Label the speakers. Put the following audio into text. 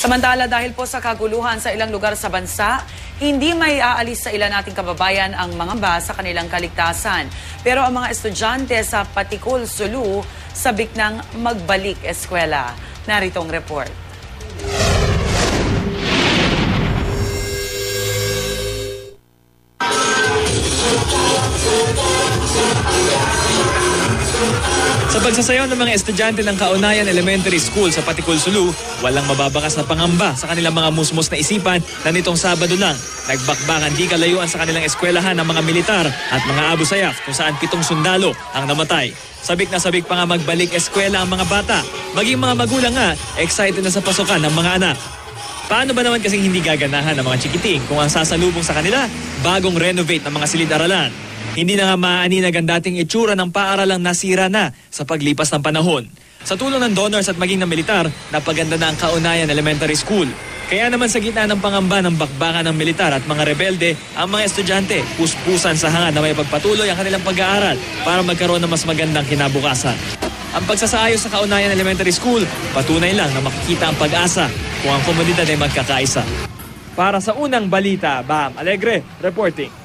Speaker 1: Samantala, dahil po sa kaguluhan sa ilang lugar sa bansa, hindi may aalis sa ilan nating kababayan ang mangamba sa kanilang kaligtasan. Pero ang mga estudyante sa Patikul, Sulu, sabik ng magbalik eskwela. Narito ang report.
Speaker 2: Sa pagsasayaw ng mga estudyante ng Kaunayan Elementary School sa Patikul, Sulu, walang mababakas na pangamba sa kanilang mga musmos na isipan na nitong Sabado lang. Nagbakbakan di kalayuan sa kanilang eskwelahan ng mga militar at mga Abu Sayyaf kung saan 7 sundalo ang namatay. Sabik na sabik pa nga magbalik eskwela ang mga bata. Maging mga magulang nga, excited na sa pasukan ng mga anak. Paano ba naman kasing hindi gaganahan ng mga chikiting kung ang sasalubong sa kanila, bagong renovate ng mga silid-aralan? Hindi na nga maaninag ang dating itsura ng paaralang nasira na sa paglipas ng panahon. Sa tulong ng donors at maging ng militar, napaganda na ang Kaunayan Elementary School. Kaya naman sa gitna ng pangamba ng bakbakan ng militar at mga rebelde, ang mga estudyante puspusan sa hanga na may pagpatuloy ang kanilang pag-aaral para magkaroon ng mas magandang kinabukasan. Ang pagsasaayos sa Kaunayan Elementary School, patunay lang na makikita ang pag-asa kung ang komunidad ay magkakaisa. Para sa unang balita, Baham Alegre, reporting.